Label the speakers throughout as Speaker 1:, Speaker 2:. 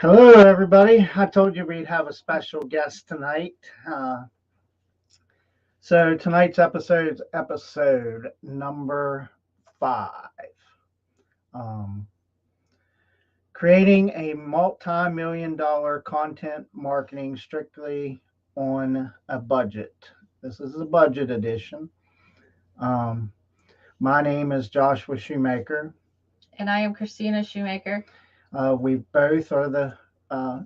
Speaker 1: Hello, everybody. I told you we'd have a special guest tonight. Uh, so tonight's episode is episode number 5. Um, Creating a multi-million dollar content marketing strictly on a budget. This is a budget edition. Um, my name is Joshua Shoemaker.
Speaker 2: And I am Christina Shoemaker.
Speaker 1: We both are the uh,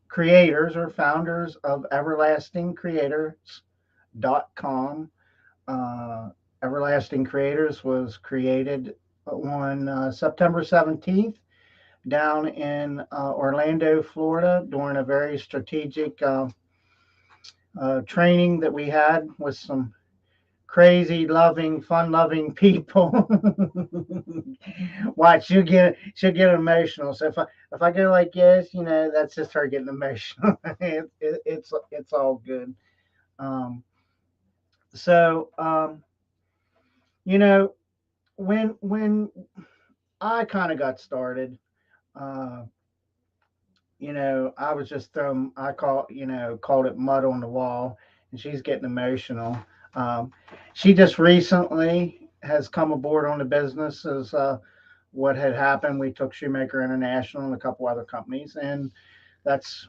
Speaker 1: creators or founders of everlastingcreators.com. Everlasting Creators was created on September 17th down in Orlando, Florida, during a very strategic training that we had with some crazy, loving, fun-loving people. Watch, she'll get emotional. So if I go like yes, that's just her getting emotional. It's all good. Um, so you know when I kind of got started, uh, I was just throwing. Called it mud on the wall, and she's getting emotional. Um, she just recently has come aboard on the business as what had happened. We took Shoemaker International and a couple other companies, and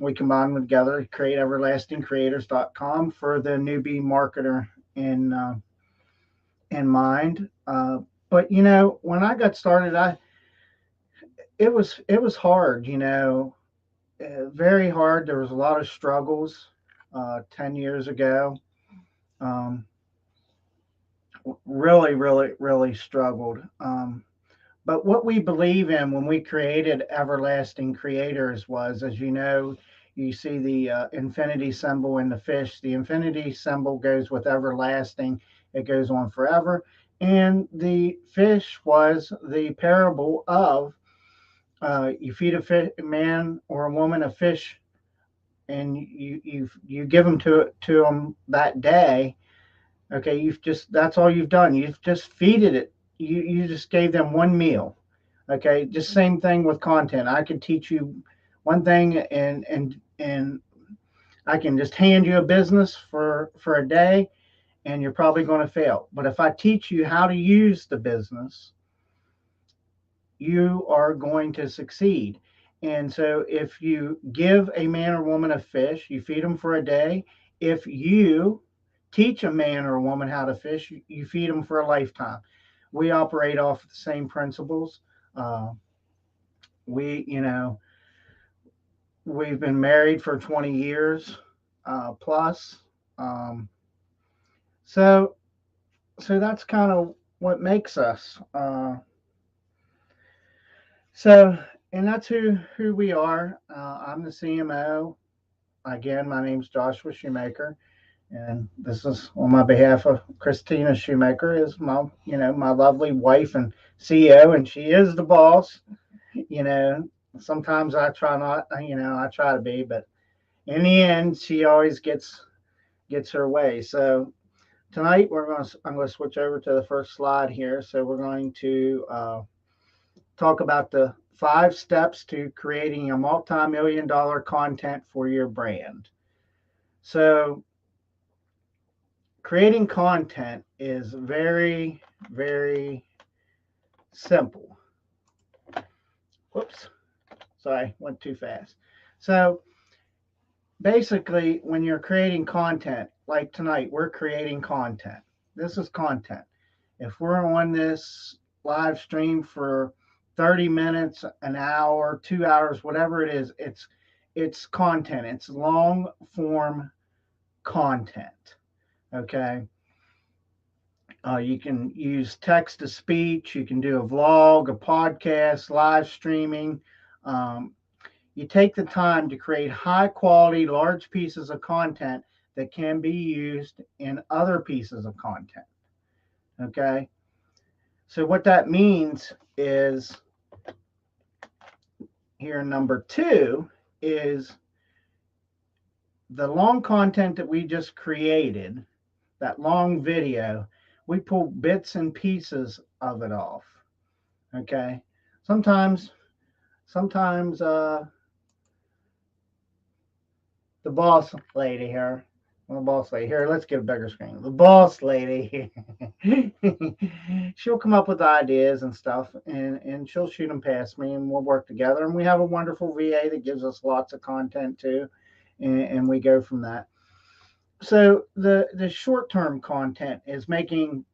Speaker 1: we combined them together to create everlastingcreators.com for the newbie marketer in mind. But when I got started, it was hard. Very hard. There was a lot of struggles 10 years ago. Um, really, really, really struggled. But what we believe in when we created Everlasting Creators was, as you see the infinity symbol in the fish. The infinity symbol goes with everlasting, it goes on forever. And the fish was the parable of you feed a man or a woman a fish, and you give them to them that day. Okay, that's all you've done. You've just feeded it. You just gave them one meal. Okay, just same thing with content. I could teach you one thing, and I can just hand you a business for a day, and you're probably going to fail. But if I teach you how to use the business, you are going to succeed. And so if you give a man or woman a fish, you feed them for a day. If you teach a man or a woman how to fish, you feed them for a lifetime. We operate off the same principles. Uh, we, you know, we've been married for 20 years plus. Um, so, so that's kind of what makes us. And that's who we are. I'm the CMO. Again, my name's Joshua Shoemaker, and this is on my behalf of Christina Shoemaker, is my lovely wife and CEO, and she is the boss. You know, sometimes I try not, I try to be, but in the end, she always gets her way. So tonight I'm going to switch over to the first slide here. So we're going to talk about the 5 steps to creating a multi-million dollar content for your brand. So, creating content is very, very simple. Whoops, sorry, went too fast. So, basically, when you're creating content, like tonight, we're creating content. This is content. If we're on this live stream for 30 minutes, an hour, 2 hours, whatever it is, it's content. It's long form content. Okay. You can use text to speech. You can do a vlog, a podcast, live streaming. Um, you take the time to create high quality, large pieces of content that can be used in other pieces of content. Okay. So, what that means is here, number 2 is the long content that we just created, that long video, we pull bits and pieces of it off. Okay. Sometimes, sometimes the boss lady here. Well, the boss lady here. Let's get a bigger screen. The boss lady. She'll come up with ideas and stuff, and she'll shoot them past me, and we'll work together. And we have a wonderful VA that gives us lots of content too, and we go from that. So the short term content is making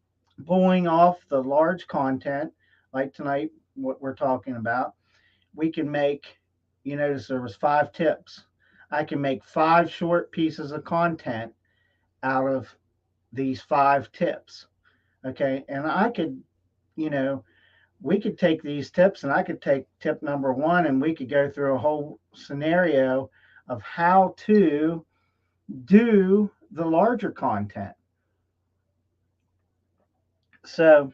Speaker 1: pulling off the large content like tonight. What we're talking about, we can make. You notice there was 5 tips. I can make 5 short pieces of content out of these 5 tips. Okay. And I could, you know, we could take these tips and I could take tip number 1 and we could go through a whole scenario of how to do the larger content. So,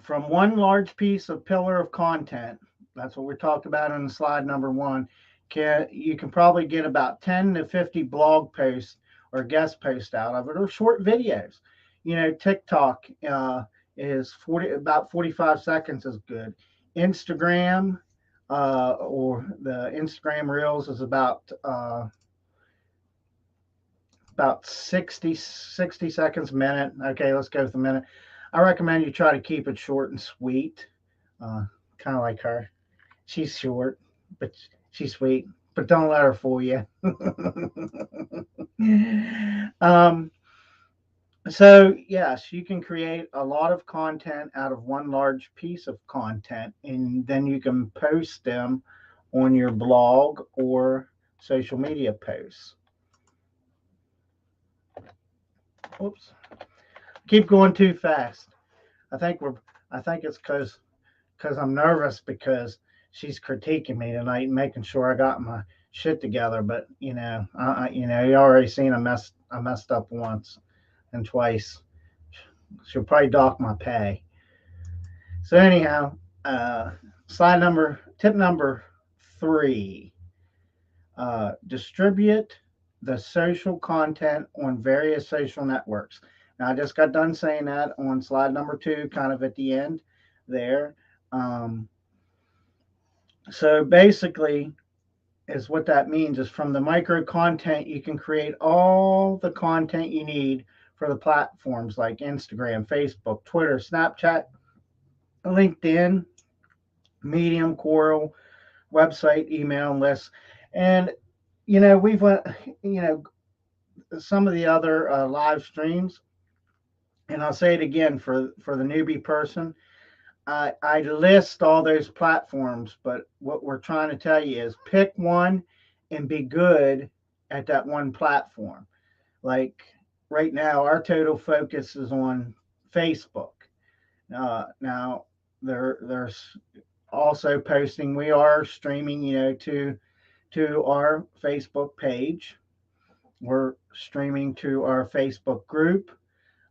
Speaker 1: from one large piece of pillar of content, that's what we talked about in slide number 1, you can probably get about 10 to 50 blog posts or guest posts out of it, or short videos. TikTok is about 45 seconds is good. Instagram or the Instagram Reels is about 60 seconds, minute. Okay, let's go with a minute. I recommend you try to keep it short and sweet, kind of like her. She's short, but she's sweet. But don't let her fool you. um, so, yes, you can create a lot of content out of one large piece of content, and then you can post them on your blog or social media posts. Oops. Keep going too fast. I think it's because I'm nervous because she's critiquing me tonight and making sure I got my shit together. But you already seen I messed up once and twice. She'll probably dock my pay. So anyhow, tip number 3: distribute the social content on various social networks. Now, I just got done saying that on slide number 2, kind of at the end there. So basically, is what that means is from the micro content, you can create all the content you need for the platforms like Instagram, Facebook, Twitter, Snapchat, LinkedIn, Medium, Quora, website, email lists. And, we've went, some of the other live streams, and I'll say it again for the newbie person. I list all those platforms, but what we're trying to tell you is pick one and be good at that one platform. Like right now, our total focus is on Facebook. Now, there's also posting. We are streaming, to our Facebook page. We're streaming to our Facebook group.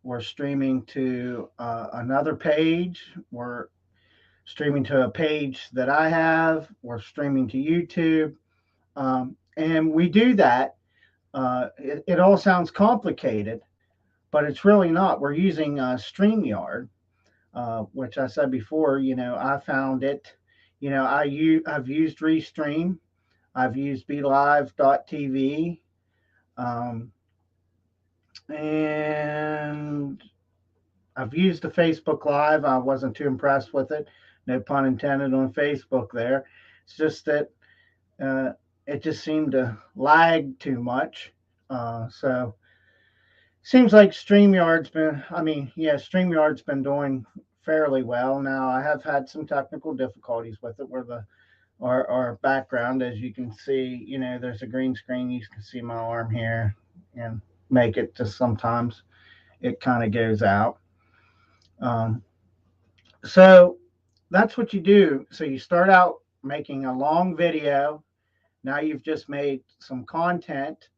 Speaker 1: We're streaming to another page. We're streaming to a page that I have. We're streaming to YouTube. And we do that. It all sounds complicated, but it's really not. We're using StreamYard, which I said before. I found it. I've used Restream. I've used BeLive.tv. And I've used the Facebook Live. I wasn't too impressed with it. No pun intended on Facebook there. It's just that it just seemed to lag too much. So seems like StreamYard's been doing fairly well. Now, I have had some technical difficulties with it where our background, as you can see, there's a green screen. You can see my arm here and make it just sometimes it kind of goes out. So that's what you do. So you start out making a long video. Now you've just made some content,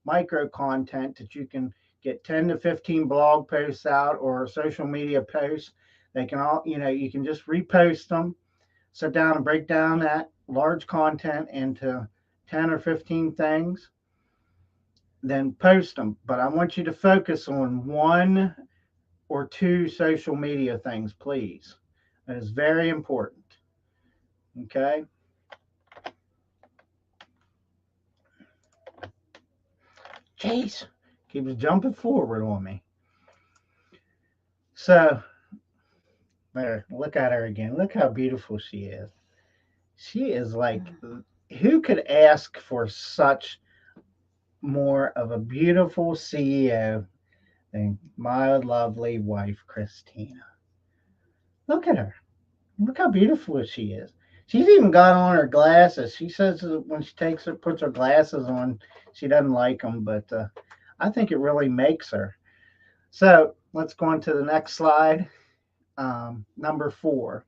Speaker 1: micro content that you can get 10 to 15 blog posts out or social media posts. They can all, you can just repost them, sit down and break down that large content into 10 or 15 things, then post them. But I want you to focus on 1 or 2 social media things, please. That is very important. Okay. Jeez, keeps jumping forward on me. So there, look at her again. Look how beautiful she is. She is like, who could ask for such more of a beautiful CEO than my lovely wife, Christina? Look at her. Look how beautiful she is. She's even got on her glasses. She says that when she puts her glasses on, she doesn't like them, but I think it really makes her. So let's go on to the next slide. Number 4.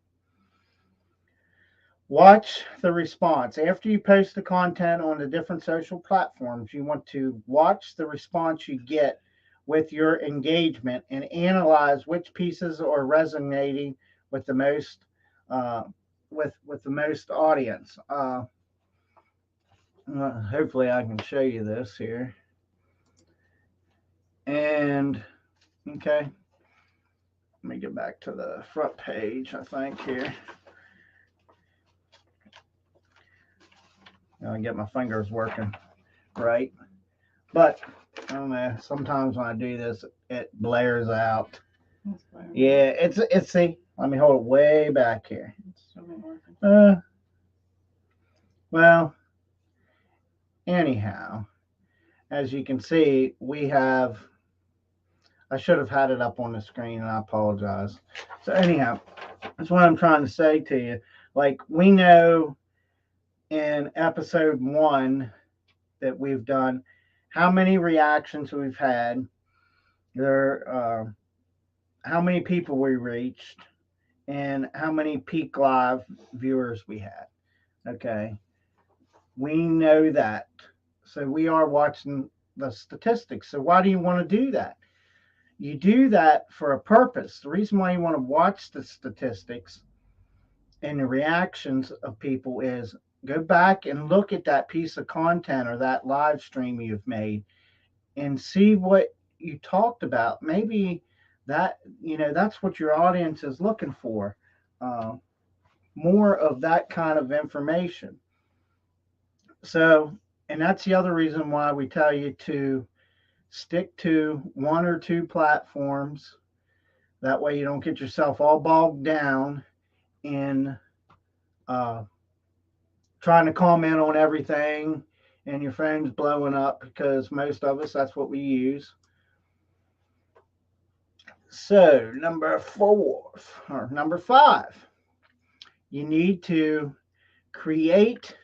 Speaker 1: Watch the response. After you post the content on the different social platforms, you want to watch the response you get with your engagement and analyze which pieces are resonating with the most uh, with the most audience. Hopefully, I can show you this here. And okay, let me get back to the front page. I think here. I get my fingers working right. But I don't know. Sometimes when I do this, it blares out. Yeah, it's see. Let me hold it way back here. Well, anyhow, as you can see, we have. I should have had it up on the screen, and I apologize. So anyhow, that's what I'm trying to say to you. Like we know in episode 1 that we've done, how many reactions we've had. There, how many people we reached, and how many peak live viewers we had. Okay. We know that. So we are watching the statistics. So why do you want to do that? You do that for a purpose. The reason why you want to watch the statistics and the reactions of people is go back and look at that piece of content or that live stream you've made and see what you talked about. Maybe that's what your audience is looking for. More of that kind of information. So, and that's the other reason why we tell you to stick to 1 or 2 platforms. That way you don't get yourself all bogged down in trying to comment on everything and your phone's blowing up, because most of us, that's what we use. So, number 5, you need to create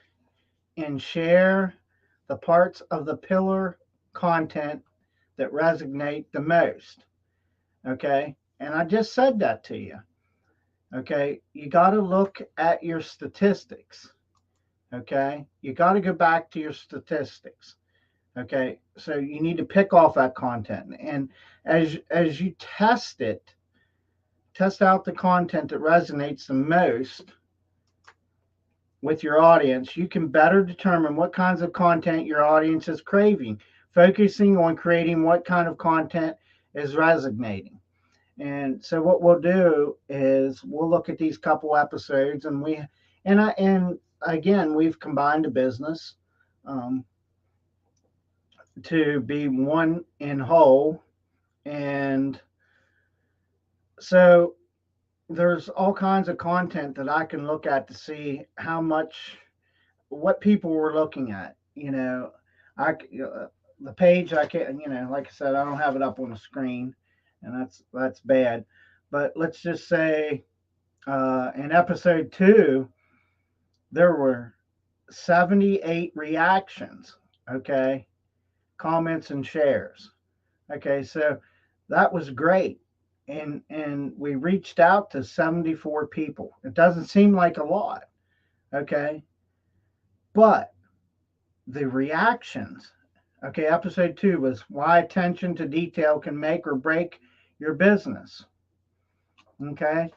Speaker 1: and share the parts of the pillar content that resonate the most. Okay. And I just said that to you. Okay. You got to look at your statistics. Okay. You got to go back to your statistics. Okay. So you need to pick off that content. And as you test it, test out the content that resonates the most with your audience, you can better determine what kinds of content your audience is craving, focusing on creating what kind of content is resonating. And so what we'll do is we'll look at these couple episodes, and again, we've combined a business to be one in whole. And so there's all kinds of content that I can look at to see what people were looking at. The page I can't, like I said, I don't have it up on the screen, and that's bad. But let's just say in episode 2, there were 78 reactions. Okay, comments and shares. Okay, so that was great. And we reached out to 74 people. It doesn't seem like a lot, okay? But the reactions, okay, episode 2 was why attention to detail can make or break your business. Okay?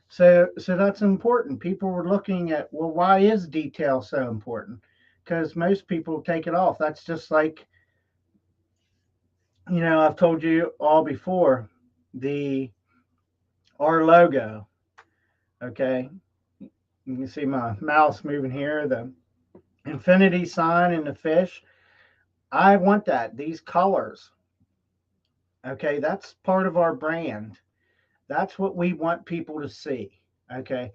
Speaker 1: So that's important. People were looking at, well, why is detail so important? Because most people take it off. That's just like, I've told you all before, our logo. Okay, you can see my mouse moving here, the infinity sign and the fish. I want that. These colors. Okay, that's part of our brand. That's what we want people to see. Okay.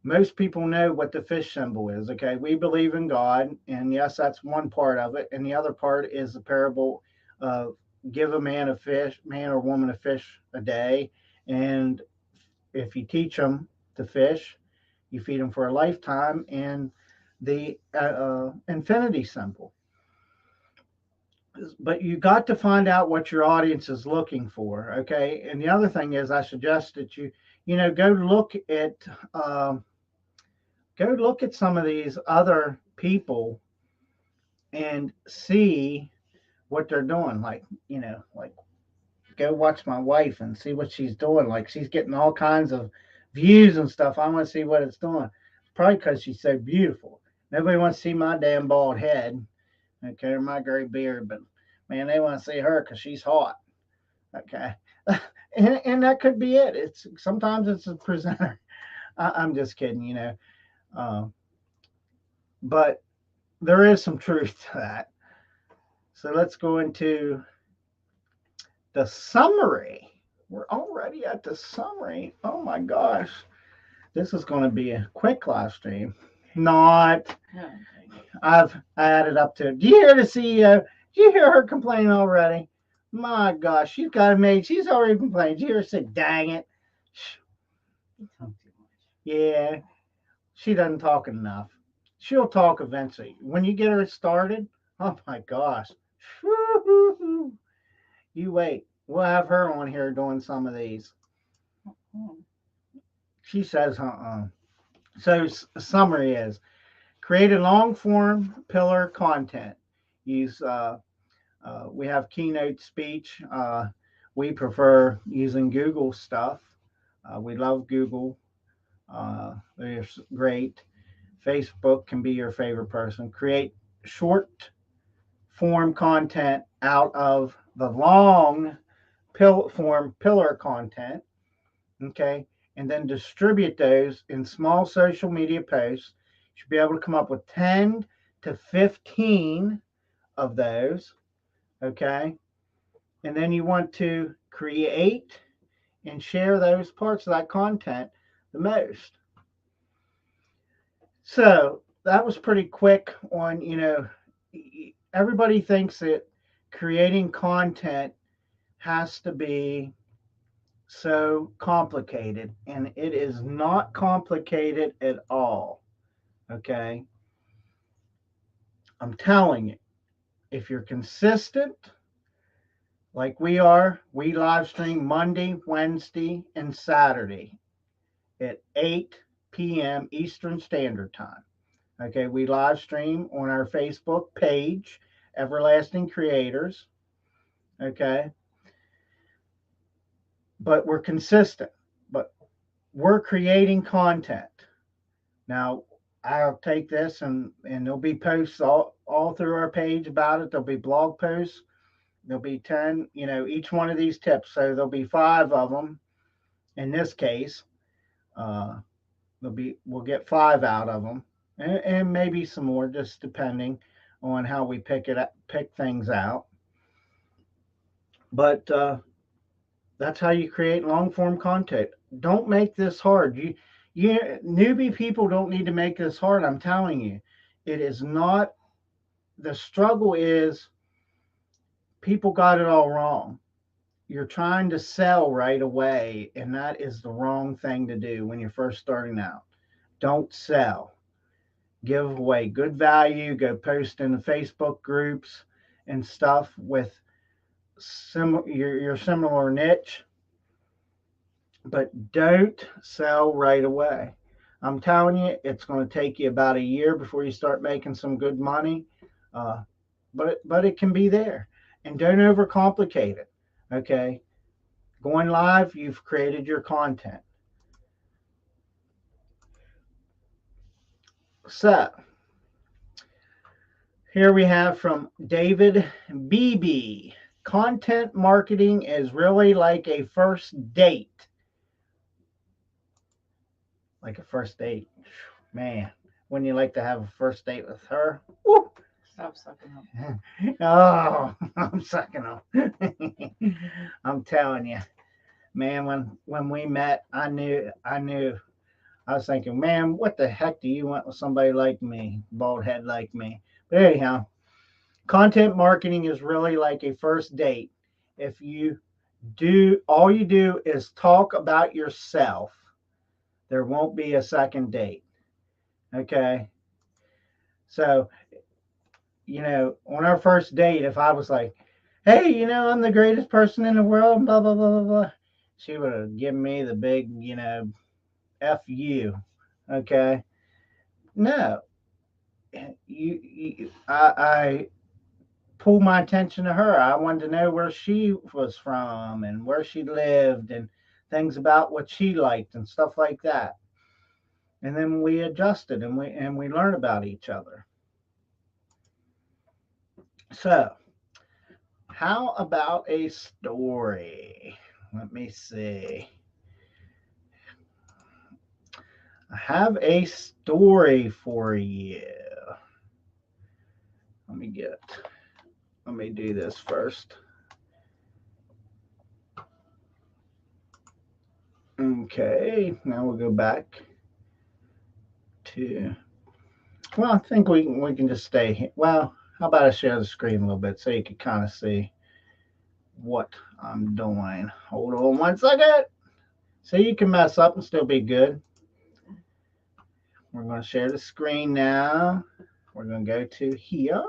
Speaker 1: Most people know what the fish symbol is. Okay. We believe in God. And yes, that's one part of it. And the other part is the parable of give a man a fish, man or woman a fish a day. And if you teach them to fish, you feed them for a lifetime. And the infinity symbol. But you got to find out what your audience is looking for. Okay. And the other thing is, I suggest that go look at, um, go look at some of these other people and see what they're doing. Like, like go watch my wife and see what she's doing. Like she's getting all kinds of views and stuff. I want to see what it's doing. Probably because she's so beautiful. Nobody wants to see my damn bald head, okay, or my gray beard, but man, they want to see her because she's hot. Okay. And that could be it. It's sometimes it's a presenter. I'm just kidding. Um, but there is some truth to that. So let's go into the summary. We're already at the summary. Oh my gosh. This is going to be a quick live stream. Not. I've added up to. Do you hear the CEO? Do you hear her complain already? My gosh, she's got a maid. She's already complained. You hear her say, dang it. Yeah, she doesn't talk enough. She'll talk eventually. When you get her started, oh my gosh. You wait. We'll have her on here doing some of these. She says, So, summary is create a long form pillar content. Use, we have keynote speech. We prefer using Google stuff. We love Google. They're great. Facebook can be your favorite person. Create short form content out of the long form pillar content. Okay. And then distribute those in small social media posts. You should be able to come up with 10 to 15 of those. Okay. And then you want to create and share those parts of that content the most. So that was pretty quick on, everybody thinks that creating content has to be so complicated, and it is not complicated at all. Okay. I'm telling you, if you're consistent, like we are, we live stream Monday, Wednesday, and Saturday at 8 p.m. Eastern Standard Time. Okay, we live stream on our Facebook page, Everlasting Creators. Okay, but we're consistent, but we're creating content. Now, I'll take this and there'll be posts all through our page about it. There'll be blog posts. There'll be 10, each one of these tips. So there'll be 5 of them in this case. We'll get 5 out of them, and maybe some more, just depending on how we pick things out. But that's how you create long form content. Don't make this hard. You newbie people don't need to make this hard. I'm telling you, it is not. The struggle is people got it all wrong. You're trying to sell right away, and that is the wrong thing to do when you're first starting out. Don't sell. Give away good value. Go post in the Facebook groups and stuff with your similar niche, but don't sell right away. I'm telling you, it's going to take you about a year before you start making some good money, but it can be there. And don't overcomplicate it. Okay, going live, you've created your content. So here we have from David Beebe. Content marketing is really like a first date. Like a first date. Man, wouldn't you like to have a first date with her? Woo!
Speaker 2: Stop sucking up.
Speaker 1: Oh, I'm sucking up. I'm telling you, man. When we met, I knew. I was thinking, man, what the heck do you want with somebody like me, bald head like me? But anyhow, content marketing is really like a first date. If you do all you do is talk about yourself, there won't be a second date. Okay. So, on our first date, if I was like, hey, I'm the greatest person in the world, blah, blah, blah, blah, blah, she would have given me the big, F you. Okay. No, I pull my attention to her. I wanted to know where she was from and where she lived and things about what she liked and stuff like that. And then we adjusted and we learned about each other. So, how about a story? Let me see. I have a story for you. Let me do this first. Okay, now we'll go back to, well, I think we can just stay here. Well, how about I share the screen a little bit so you can kind of see what I'm doing. Hold on one second. So you can mess up and still be good. We're going to share the screen now. We're going to go to here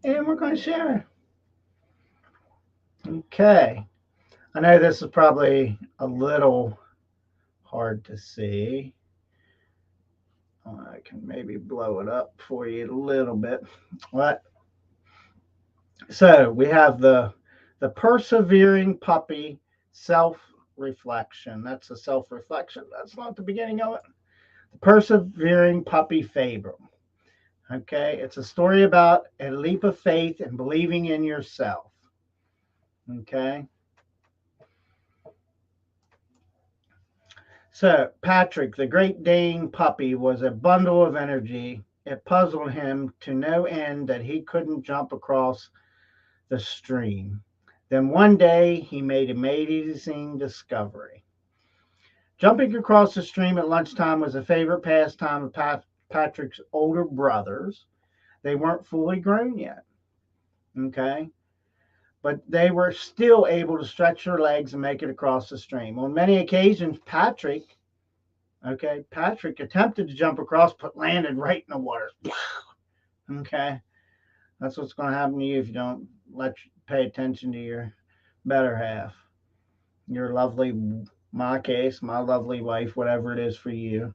Speaker 1: and we're going to share. Okay. I know this is probably a little hard to see. I can maybe blow it up for you a little bit. What? So we have the persevering puppy self-reflection. That's a self-reflection. That's not the beginning of it. The persevering puppy fable. Okay, it's a story about a leap of faith and believing in yourself. Okay. So, Patrick, the Great Dane puppy, was a bundle of energy. It puzzled him to no end that he couldn't jump across the stream. Then one day he made an amazing discovery. Jumping across the stream at lunchtime was a favorite pastime of Patrick's older brothers. They weren't fully grown yet. Okay. But they were still able to stretch their legs and make it across the stream. On many occasions, Patrick attempted to jump across, but landed right in the water. Okay. That's what's going to happen to you if you don't pay attention to your better half. Your lovely, my case, my lovely wife, whatever it is for you.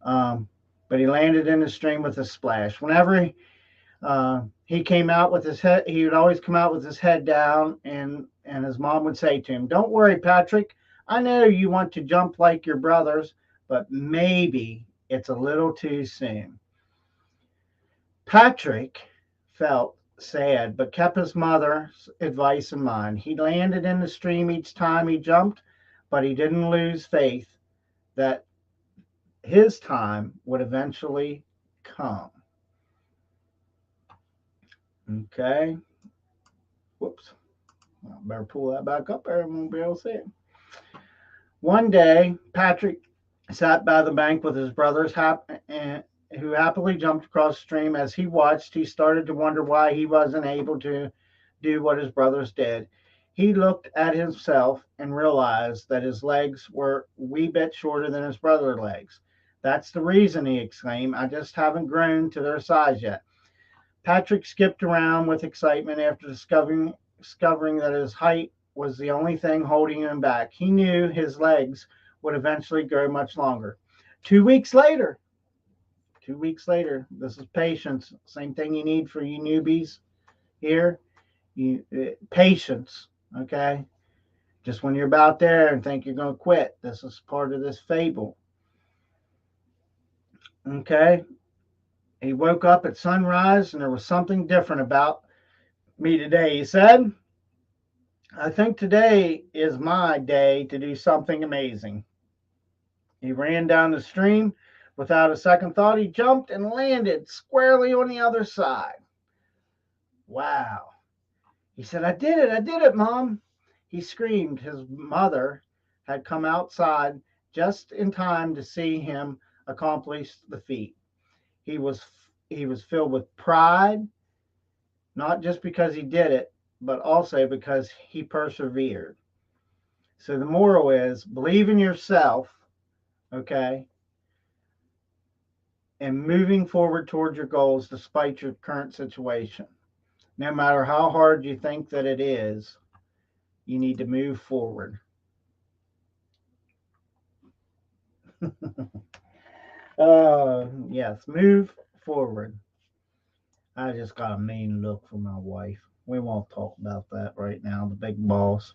Speaker 1: But he landed in the stream with a splash. Whenever he came out with his head, he would always come out with his head down, and his mom would say to him, "Don't worry, Patrick. I know you want to jump like your brothers, but maybe it's a little too soon." Patrick felt sad, but kept his mother's advice in mind. He landed in the stream each time he jumped, but he didn't lose faith that his time would eventually come. Okay. Whoops. I better pull that back up there. I won't be able to see it. One day, Patrick sat by the bank with his brothers who happily jumped across the stream. As he watched, he started to wonder why he wasn't able to do what his brothers did. He looked at himself and realized that his legs were a wee bit shorter than his brother's legs. "That's the reason," he exclaimed. "I just haven't grown to their size yet." Patrick skipped around with excitement after discovering that his height was the only thing holding him back. He knew his legs would eventually grow much longer. 2 weeks later, this is patience. Same thing you need for you newbies here. Patience, okay? Just when you're about there and think you're going to quit, this is part of this fable. Okay? He woke up at sunrise and there was something different about me today, he said. "I think today is my day to do something amazing." He ran down the stream. Without a second thought, he jumped and landed squarely on the other side. Wow. He said, I did it, Mom. He screamed. His mother had come outside just in time to see him accomplish the feat. He was he was filled with pride, not just because he did it, but also because he persevered. So the moral is believe in yourself, okay, and moving forward towards your goals despite your current situation. No matter how hard you think that it is, you need to move forward. Yes, move forward. I just got a mean look from my wife. We won't talk about that right now, the big boss.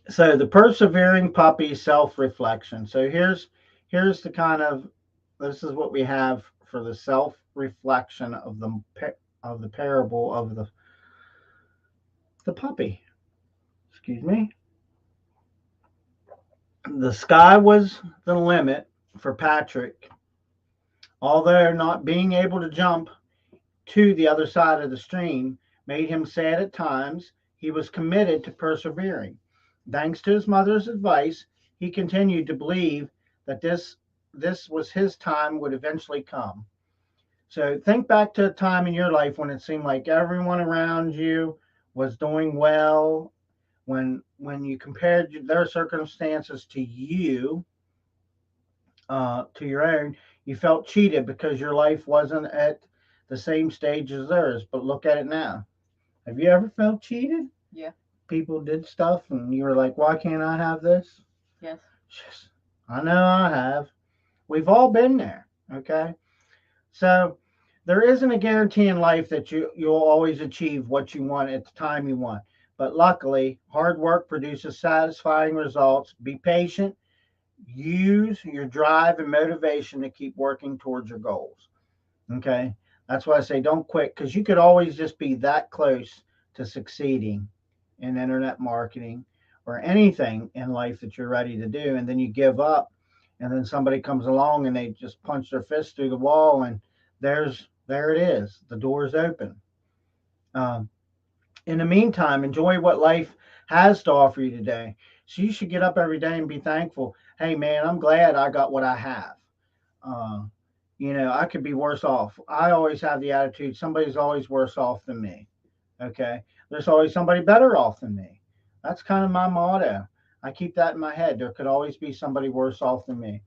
Speaker 1: So the persevering puppy self-reflection. So here's the kind of this is what we have for the self-reflection of the parable of the puppy. Excuse me. The sky was the limit for Patrick, although not being able to jump to the other side of the stream made him sad at times. He was committed to persevering. Thanks to his mother's advice, he continued to believe that this was his time would eventually come. So think back to a time in your life when it seemed like everyone around you was doing well, when you compared their circumstances to your own, you felt cheated because your life wasn't at the same stage as theirs. But look at it now. Have you ever felt cheated?
Speaker 2: Yeah.
Speaker 1: People did stuff and you were like, why can't I have this?
Speaker 2: Yes.
Speaker 1: Yes, I know I have. We've all been there. Okay. So there isn't a guarantee in life that you'll always achieve what you want at the time you want. But luckily, hard work produces satisfying results. Be patient. Use your drive and motivation to keep working towards your goals. Okay. That's why I say don't quit because you could always just be that close to succeeding in internet marketing or anything in life that you're ready to do. And then you give up. And then somebody comes along and they just punch their fist through the wall and there it is. The door's open. Um, in the meantime, enjoy what life has to offer you today. So you should get up every day and be thankful. Hey, man, I'm glad I got what I have. Uh, I could be worse off. I always have the attitude somebody's always worse off than me. Okay. There's always somebody better off than me. That's kind of my motto. I keep that in my head. There could always be somebody worse off than me.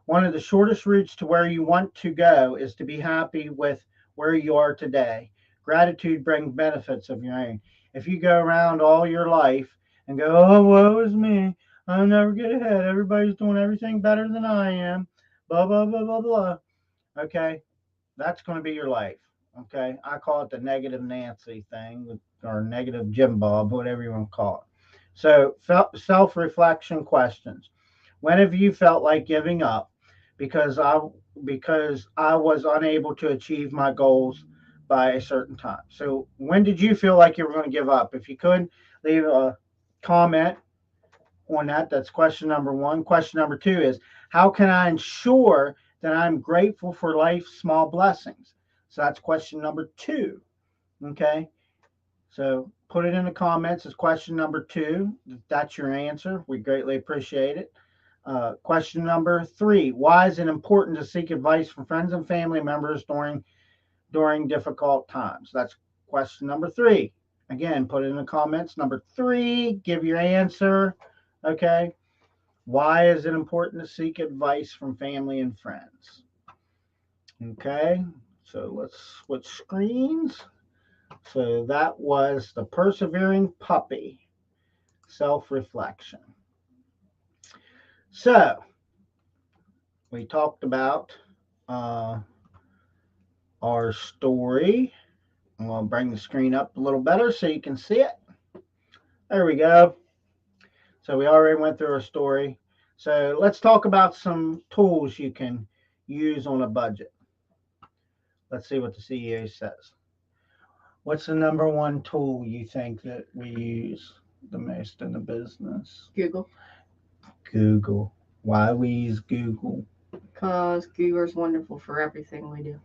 Speaker 1: One of the shortest routes to where you want to go is to be happy with where you are today. Gratitude brings benefits of your own. If you go around all your life and go, oh, woe is me, I'll never get ahead. Everybody's doing everything better than I am, blah, blah, blah, blah, blah. Okay, that's going to be your life. Okay, I call it the negative Nancy thing or negative Jim Bob, whatever you want to call it. So, self reflection questions. When have you felt like giving up because I was unable to achieve my goals by a certain time? So, when did you feel like you were going to give up? If you could leave a comment on that, that's question number one. Question number two is how can I ensure that I'm grateful for life's small blessings? So that's question number two. Okay. So put it in the comments as question number two. If that's your answer, we greatly appreciate it. Question number three: why is it important to seek advice from friends and family members during difficult times? That's question number three. Again, put it in the comments. Number three, give your answer. Okay. Why is it important to seek advice from family and friends? Okay. So let's switch screens. So that was the persevering puppy self reflection. So we talked about uh, our story. I'm going to bring the screen up a little better so you can see it. There we go. So we already went through our story. So let's talk about some tools you can use on a budget. Let's see what the CEO says. What's the number one tool you think that we use the most in the business?
Speaker 2: Google.
Speaker 1: Google. Why we use Google?
Speaker 2: Because Google is wonderful for everything we do.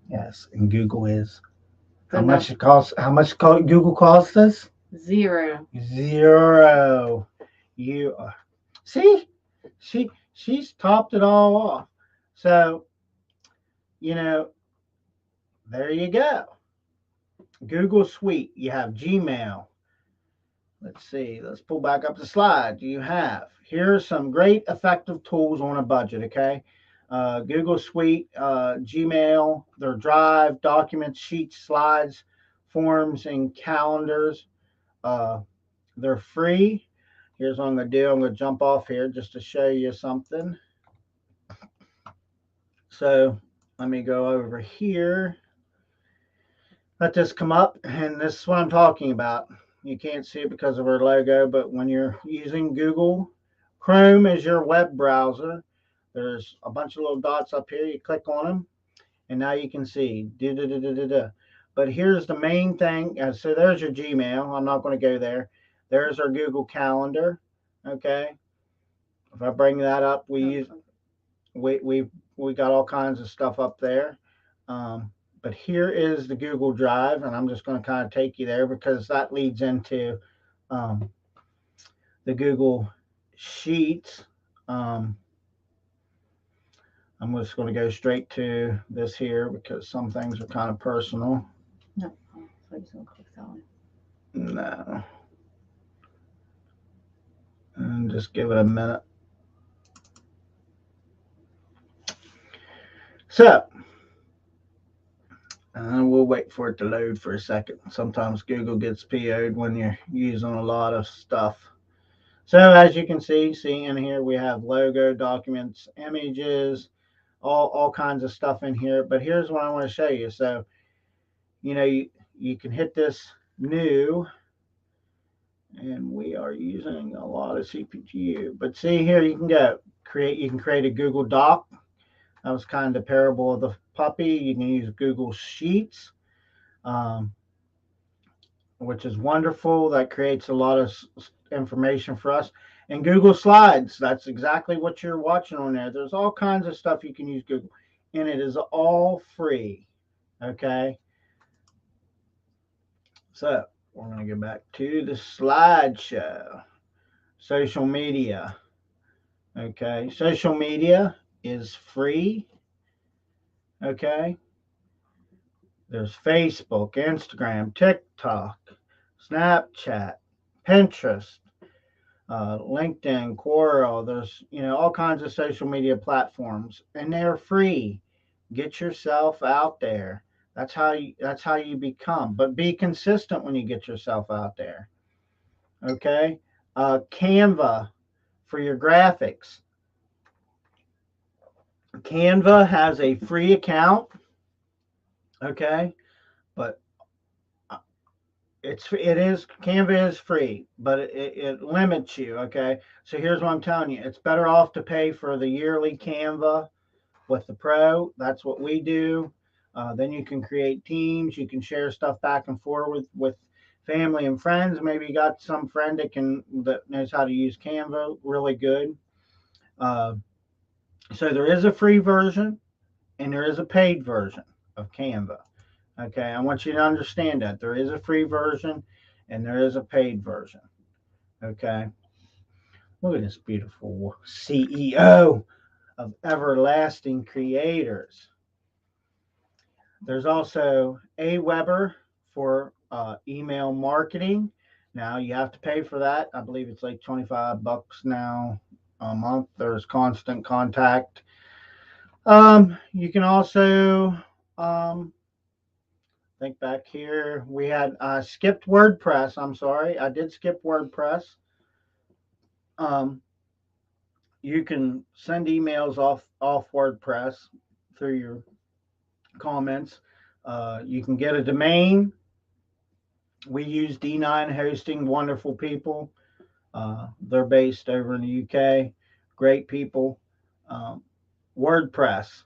Speaker 1: Yes, and Google is How much it costs? How much Google costs us?
Speaker 2: 0.
Speaker 1: 0. You see, she's topped it all off. So you know, there you go. Google Suite. You have Gmail. Let's see. Let's pull back up the slide. You have here are some great effective tools on a budget. Okay, Google Suite, Gmail, their Drive, documents, sheets, slides, forms, and calendars. Uh, they're free. Here's what I'm going to do. I'm going to jump off here just to show you something. So let me go over here. Let this come up, and this is what I'm talking about. You can't see it because of our logo, but when you're using Google Chrome as your web browser, there's a bunch of little dots up here. You click on them, and now you can see. But here's the main thing. So there's your Gmail. I'm not going to go there. There's our Google Calendar. Okay. If I bring that up, we got all kinds of stuff up there. But here is the Google Drive, and I'm just going to kind of take you there because that leads into the Google Sheets. I'm just going to go straight to this here because some things are kind of personal.
Speaker 2: No, so he's going to click that one.
Speaker 1: No. And just give it a minute. So, we'll wait for it to load for a second. Sometimes Google gets PO'd when you're using a lot of stuff. So as you can see in here, we have logo, documents, images, all kinds of stuff in here. But here's what I want to show you. So, you can hit this new, and we are using a lot of CPU. But see here, you can go you can create a Google Doc. That was kind of the parable of the puppy. You can use Google Sheets, which is wonderful. That creates a lot of information for us. And Google Slides, that's exactly what you're watching on there. There's all kinds of stuff you can use Google, and it is all free. Okay. So we're going to go back to the slideshow. Social media. Okay. Social media is free. Okay. There's Facebook, Instagram, TikTok, Snapchat, Pinterest, LinkedIn, Quora. There's all kinds of social media platforms, and they're free. Get yourself out there. That's how you become. But be consistent when you get yourself out there. Okay. Canva for your graphics. Canva has a free account. Okay, but Canva is free, but it limits you. Okay, so here's what I'm telling you: it's better off to pay for the yearly Canva with the Pro. That's what we do. Then you can create teams. You can share stuff back and forth with family and friends. Maybe you got some friend that knows how to use Canva really good. So there is a free version and there is a paid version of Canva. Okay, I want you to understand that there is a free version and there is a paid version. Okay, look at this beautiful CEO of Everlasting Creators. There's also Aweber for email marketing. Now you have to pay for that. I believe it's like $25 now a month. There's Constant Contact. You can also think back here. We had skipped WordPress. I'm sorry, I did skip WordPress. You can send emails off WordPress through your comments. You can get a domain. We use D9 Hosting, wonderful people. They're based over in the UK. Great people. WordPress.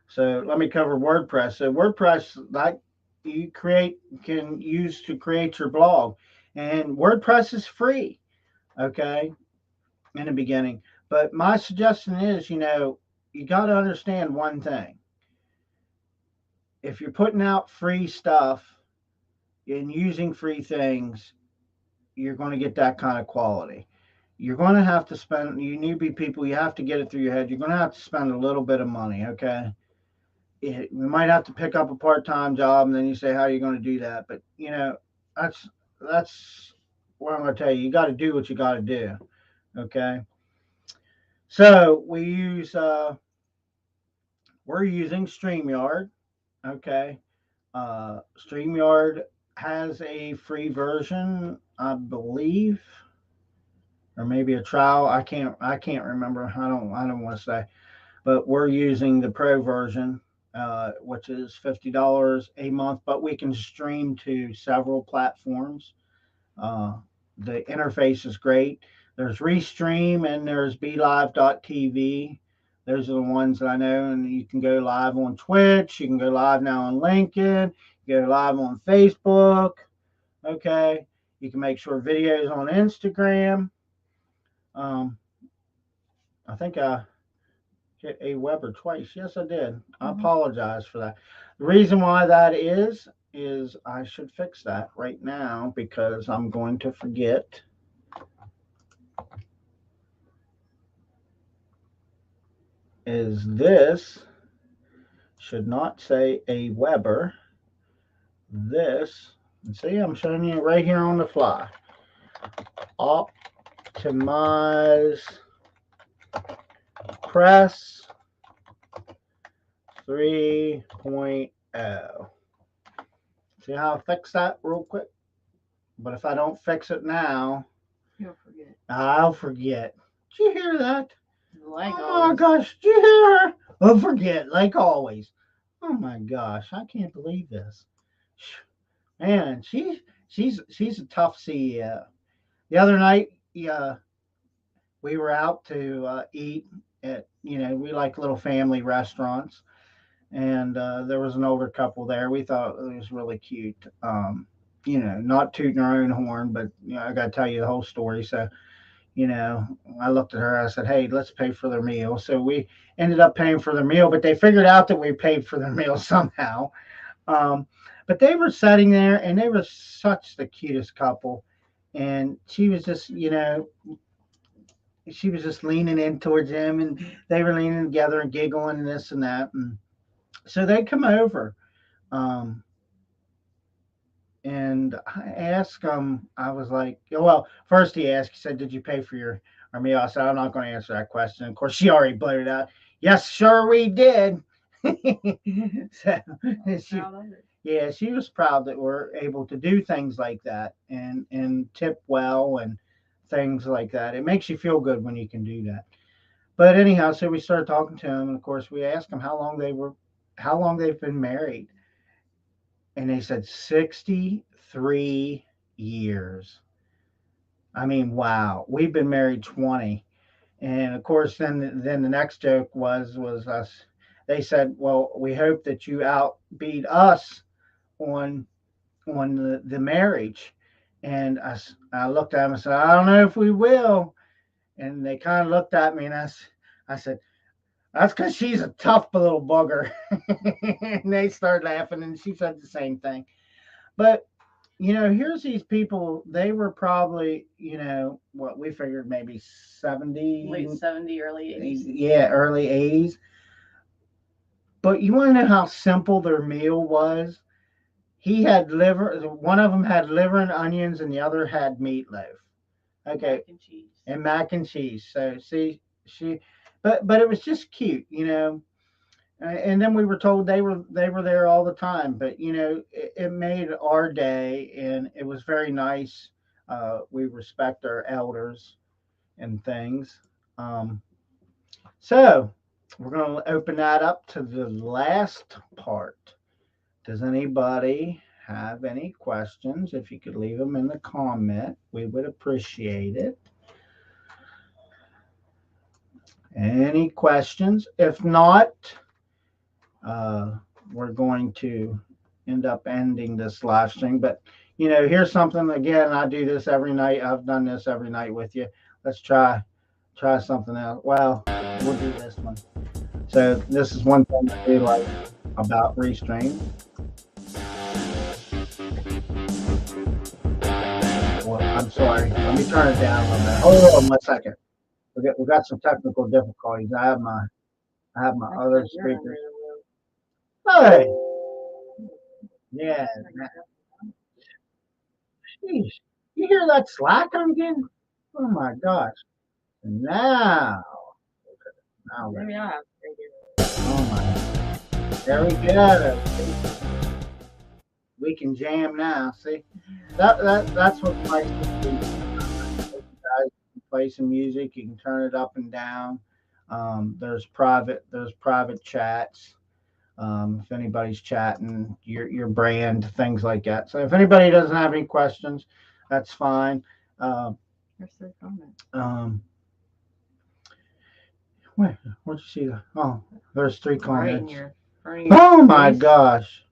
Speaker 1: So let me cover WordPress. So WordPress that you can use to create your blog, and WordPress is free. Okay, in the beginning. But my suggestion is, you got to understand one thing. If you're putting out free stuff, in using free things, you're going to get that kind of quality. You're going to have to spend, you newbie people, you have to get it through your head. You're going to have to spend a little bit of money, okay? We might have to pick up a part-time job, and then you say, how are you going to do that? But, that's what I'm going to tell you. You got to do what you got to do, okay? So we're using StreamYard, okay? StreamYard has a free version, I believe, or maybe a trial. I can't remember. I don't want to say, but we're using the pro version, which is $50 a month. But we can stream to several platforms. The interface is great. There's Restream and there's BeLive.tv. Those are the ones that I know, and you can go live on Twitch. You can go live now on LinkedIn. You go live on Facebook. Okay, you can make short videos on Instagram. I think I hit AWeber twice. Yes, I did. I apologize for that. The reason why that is I should fix that right now because I'm going to forget. Is this should not say AWeber. This, see, I'm showing you right here on the fly. Optimize Press 3.0. See how I fix that real quick? But if I don't fix it now,
Speaker 2: you'll forget.
Speaker 1: I'll forget. Did you hear that?
Speaker 2: Like
Speaker 1: oh my gosh, did you hear her? I'll forget, like always. Oh my gosh, I can't believe this. Man, she's a tough CEO. The other night, we were out to eat at, we like little family restaurants, and there was an older couple there. We thought it was really cute. Not tooting our own horn, but I got to tell you the whole story. So, I looked at her. I said, "Hey, let's pay for their meal." So we ended up paying for their meal, but they figured out that we paid for their meal somehow. But they were sitting there, and they were such the cutest couple. And she was just, she was just leaning in towards him, and they were leaning together and giggling and this and that. And so they come over. And I asked him, I was like, well, first he said, did you pay for our meal? I said, I'm not going to answer that question. Of course, she already blurted out, yes, sure we did. So, she was proud that we're able to do things like that and tip well and things like that. It makes you feel good when you can do that. But anyhow, so we started talking to him, and of course we asked him how long they've been married. And they said 63 years. I mean, wow. We've been married 20. And of course, then the next joke was us. They said, well, we hope that you outbeat us on the marriage. And I looked at them and said, I don't know if we will. And they kind of looked at me, and I said, that's because she's a tough little bugger. And they started laughing, and she said the same thing. But, here's these people. They were probably, what we figured maybe 70.
Speaker 2: Late 70, early 80s.
Speaker 1: Yeah, early 80s. But you want to know how simple their meal was? He had liver. One of them had liver and onions, and the other had meatloaf. Okay.
Speaker 2: Mac and cheese.
Speaker 1: And mac and cheese. So, see, But it was just cute, and then we were told they were there all the time. But it made our day, and it was very nice. We respect our elders and things. So we're going to open that up to the last part. Does anybody have any questions? If you could leave them in the comment, we would appreciate it. Any questions? If not, we're going to end up ending this live stream. But, here's something. Again, I do this every night. I've done this every night with you. Let's try something else. Well, we'll do this one. So this is one thing I do like about Restream. I'm sorry. Let me turn it down a little bit. Hold on 1 second. We got some technical difficulties. I have my
Speaker 2: I
Speaker 1: other
Speaker 2: said you're under
Speaker 1: speakers.
Speaker 2: the
Speaker 1: Hey, yeah.
Speaker 2: roof.
Speaker 1: Jeez, you hear that slack I'm getting? Oh my gosh. Now,
Speaker 2: Maybe I'll have to take it.
Speaker 1: oh my, there we go. See? We can jam now. See, that's what's nice. You guys can play some music. You can turn it up and down. There's private chats. If anybody's chatting, your brand, things like that. So if anybody doesn't have any questions, that's fine. Um,
Speaker 2: There's the comment.
Speaker 1: um, where'd you see that? Oh, there's 3
Speaker 2: Right in
Speaker 1: comments.
Speaker 2: your, right in your
Speaker 1: Oh my
Speaker 2: face.
Speaker 1: gosh,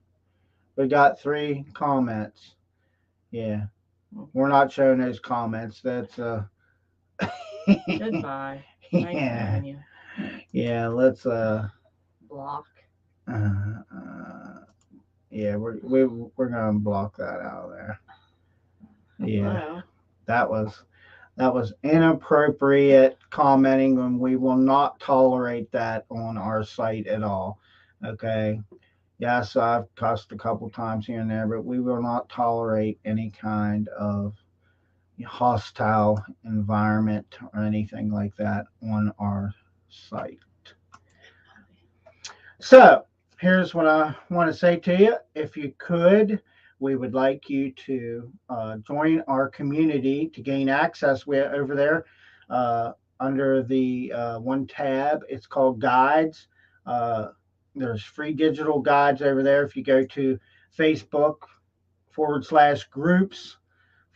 Speaker 1: we got 3 comments. Yeah, we're not showing those comments. That's
Speaker 2: Goodbye. Nice
Speaker 1: yeah,
Speaker 2: knowing you.
Speaker 1: yeah. Let's
Speaker 2: Block.
Speaker 1: uh, uh yeah, we're gonna block that out of there. Yeah,
Speaker 2: Hello.
Speaker 1: that was inappropriate commenting, and we will not tolerate that on our site at all. Okay. Yes, I've cussed a couple times here and there, but we will not tolerate any kind of hostile environment or anything like that on our site. So, here's what I want to say to you. If you could, we would like you to join our community to gain access. We're over there under the one tab. It's called Guides. Uh, there's free digital guides over there. If you go to Facebook /groups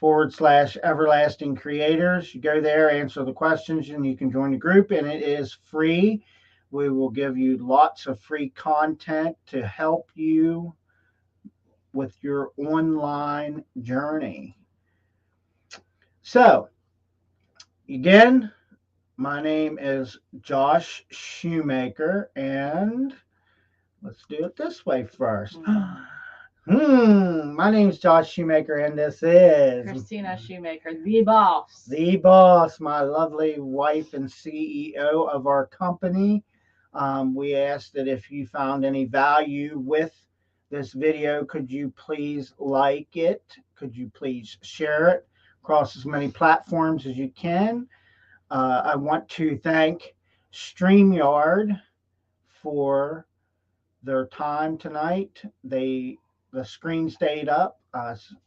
Speaker 1: /everlasting creators, you go there, answer the questions, and you can join the group, and it is free. We will give you lots of free content to help you with your online journey. So, again, my name is Josh Shoemaker, and let's do it this way first. My name is Josh Shoemaker, and this is
Speaker 2: Christina Shoemaker, the boss.
Speaker 1: The boss, my lovely wife and CEO of our company. We ask that if you found any value with this video, could you please like it? Could you please share it across as many platforms as you can? I want to thank StreamYard for their time tonight. The screen stayed up.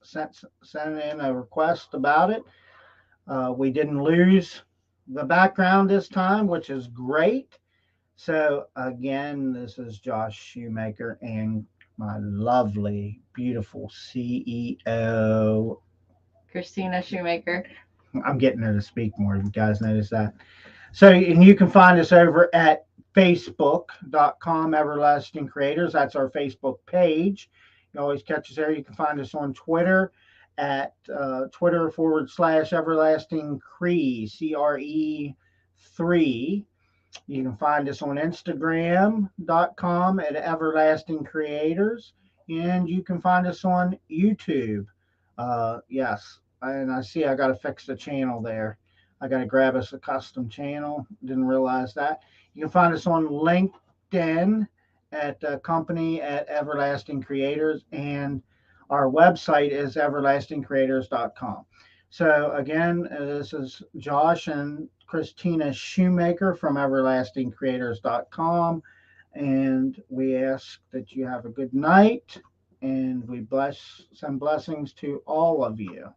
Speaker 1: Sent in a request about it. We didn't lose the background this time, which is great. So again, this is Josh Shoemaker and my lovely, beautiful CEO.
Speaker 2: Christina Shoemaker.
Speaker 1: I'm getting her to speak more. You guys notice that? So, and you can find us over at facebook.com Everlasting Creators. That's our Facebook page. You always catch us there. You can find us on Twitter at Twitter /Everlasting Cree, CRE3. You can find us on Instagram.com at Everlasting Creators. And you can find us on YouTube. Yes. And I see I got to fix the channel there. I got to grab us a custom channel. Didn't realize that. You can find us on LinkedIn at company at Everlasting Creators, and our website is everlastingcreators.com. So again, this is Josh and Christina Shoemaker from everlastingcreators.com, and we ask that you have a good night, and we send blessings to all of you.